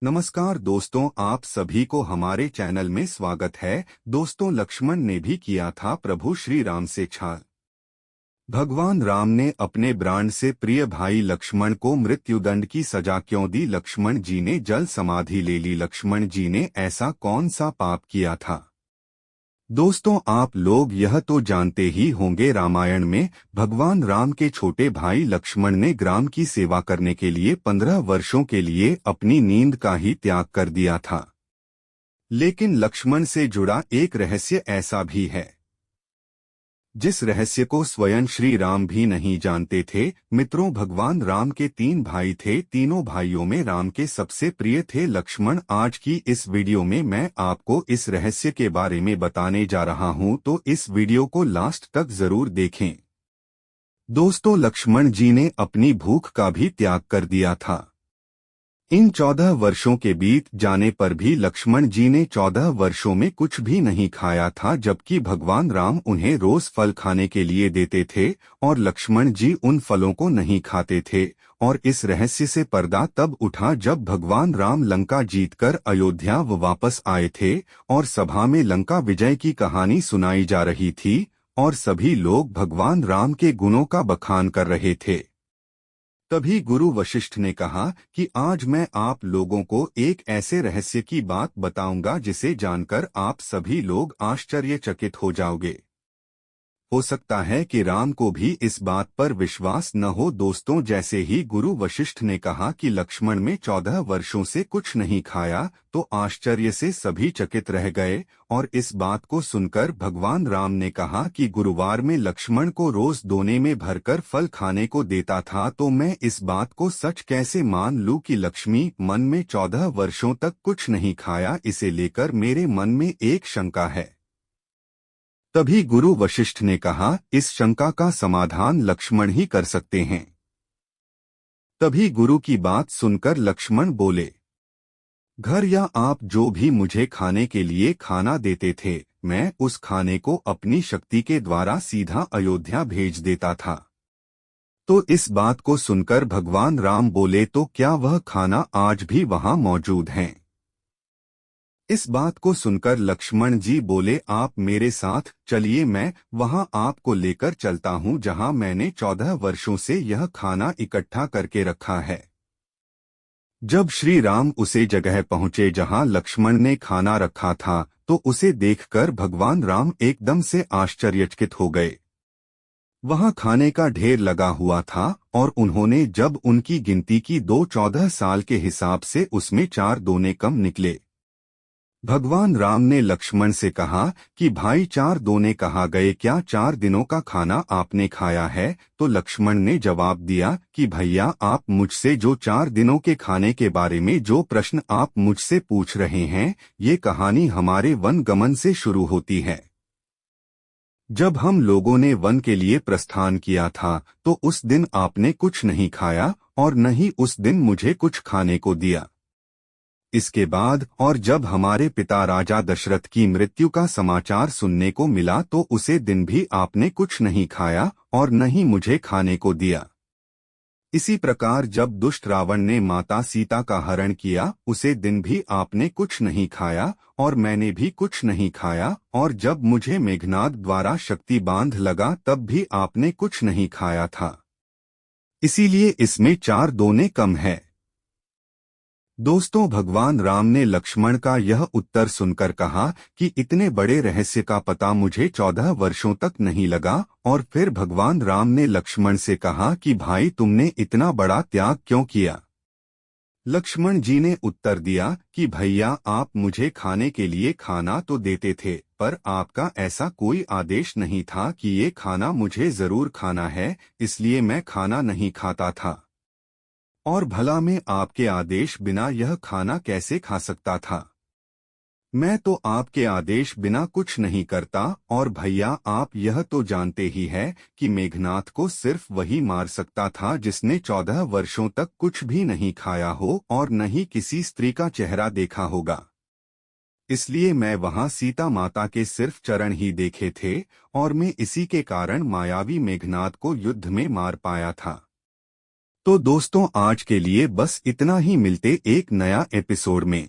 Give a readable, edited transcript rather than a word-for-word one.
नमस्कार दोस्तों, आप सभी को हमारे चैनल में स्वागत है। दोस्तों, लक्ष्मण ने भी किया था प्रभु श्री राम से छल। भगवान राम ने अपने प्राण से प्रिय भाई लक्ष्मण को मृत्युदंड की सजा क्यों दी? लक्ष्मण जी ने जल समाधि ले ली। लक्ष्मण जी ने ऐसा कौन सा पाप किया था? दोस्तों, आप लोग यह तो जानते ही होंगे, रामायण में भगवान राम के छोटे भाई लक्ष्मण ने ग्राम की सेवा करने के लिए 15 वर्षों के लिए अपनी नींद का ही त्याग कर दिया था। लेकिन लक्ष्मण से जुड़ा एक रहस्य ऐसा भी है जिस रहस्य को स्वयं श्री राम भी नहीं जानते थे। मित्रों, भगवान राम के 3 भाई थे। तीनों भाइयों में राम के सबसे प्रिय थे लक्ष्मण। आज की इस वीडियो में मैं आपको इस रहस्य के बारे में बताने जा रहा हूं, तो इस वीडियो को लास्ट तक जरूर देखें। दोस्तों, लक्ष्मण जी ने अपनी भूख का भी त्याग कर दिया था। इन 14 वर्षों के बीत जाने पर भी लक्ष्मण जी ने 14 वर्षों में कुछ भी नहीं खाया था, जबकि भगवान राम उन्हें रोज फल खाने के लिए देते थे और लक्ष्मण जी उन फलों को नहीं खाते थे। और इस रहस्य से पर्दा तब उठा जब भगवान राम लंका जीतकर अयोध्या वापस आए थे और सभा में लंका विजय की कहानी सुनाई जा रही थी और सभी लोग भगवान राम के गुणों का बखान कर रहे थे। तभी गुरु वशिष्ठ ने कहा कि आज मैं आप लोगों को एक ऐसे रहस्य की बात बताऊंगा जिसे जानकर आप सभी लोग आश्चर्यचकित हो जाओगे। हो सकता है कि राम को भी इस बात पर विश्वास न हो। दोस्तों, जैसे ही गुरु वशिष्ठ ने कहा कि लक्ष्मण में 14 वर्षों से कुछ नहीं खाया, तो आश्चर्य से सभी चकित रह गए। और इस बात को सुनकर भगवान राम ने कहा कि गुरुवार में लक्ष्मण को रोज दोने में भरकर फल खाने को देता था, तो मैं इस बात को सच कैसे मान लूं कि लक्ष्मी मन में 14 वर्षों तक कुछ नहीं खाया? इसे लेकर मेरे मन में एक शंका है। तभी गुरु वशिष्ठ ने कहा, इस शंका का समाधान लक्ष्मण ही कर सकते हैं। तभी गुरु की बात सुनकर लक्ष्मण बोले, घर या आप जो भी मुझे खाने के लिए खाना देते थे, मैं उस खाने को अपनी शक्ति के द्वारा सीधा अयोध्या भेज देता था। तो इस बात को सुनकर भगवान राम बोले, तो क्या वह खाना आज भी वहां मौजूद है? इस बात को सुनकर लक्ष्मण जी बोले, आप मेरे साथ चलिए, मैं वहां आपको लेकर चलता हूं जहां मैंने 14 वर्षों से यह खाना इकट्ठा करके रखा है। जब श्री राम उसे जगह पहुंचे जहां लक्ष्मण ने खाना रखा था, तो उसे देखकर भगवान राम एकदम से आश्चर्यचकित हो गए। वहां खाने का ढेर लगा हुआ था और उन्होंने जब उनकी गिनती की, 14 साल के हिसाब से उसमें 4 दोने कम निकले। भगवान राम ने लक्ष्मण से कहा कि भाई, 4 दोने कहाँ गए? क्या 4 दिनों का खाना आपने खाया है? तो लक्ष्मण ने जवाब दिया कि भैया, आप मुझसे जो 4 दिनों के खाने के बारे में जो प्रश्न आप मुझसे पूछ रहे हैं, ये कहानी हमारे वन गमन से शुरू होती है। जब हम लोगों ने वन के लिए प्रस्थान किया था, तो उस दिन आपने कुछ नहीं खाया और न ही उस दिन मुझे कुछ खाने को दिया। इसके बाद और जब हमारे पिता राजा दशरथ की मृत्यु का समाचार सुनने को मिला, तो उसे दिन भी आपने कुछ नहीं खाया और न ही मुझे खाने को दिया। इसी प्रकार जब दुष्ट रावण ने माता सीता का हरण किया, उसे दिन भी आपने कुछ नहीं खाया और मैंने भी कुछ नहीं खाया। और जब मुझे मेघनाद द्वारा शक्ति बांध लगा, तब भी आपने कुछ नहीं खाया था। इसीलिए इसमें 4 दोने कम है। दोस्तों, भगवान राम ने लक्ष्मण का यह उत्तर सुनकर कहा कि इतने बड़े रहस्य का पता मुझे 14 वर्षों तक नहीं लगा। और फिर भगवान राम ने लक्ष्मण से कहा कि भाई, तुमने इतना बड़ा त्याग क्यों किया? लक्ष्मण जी ने उत्तर दिया कि भैया, आप मुझे खाने के लिए खाना तो देते थे, पर आपका ऐसा कोई आदेश नहीं था कि ये खाना मुझे जरूर खाना है, इसलिए मैं खाना नहीं खाता था। और भला मैं आपके आदेश बिना यह खाना कैसे खा सकता था? मैं तो आपके आदेश बिना कुछ नहीं करता। और भैया, आप यह तो जानते ही है कि मेघनाथ को सिर्फ वही मार सकता था जिसने 14 वर्षों तक कुछ भी नहीं खाया हो और न ही किसी स्त्री का चेहरा देखा होगा। इसलिए मैं वहां सीता माता के सिर्फ चरण ही देखे थे और मैं इसी के कारण मायावी मेघनाथ को युद्ध में मार पाया था। तो दोस्तों आज के लिए बस इतना ही, मिलते एक नया एपिसोड में।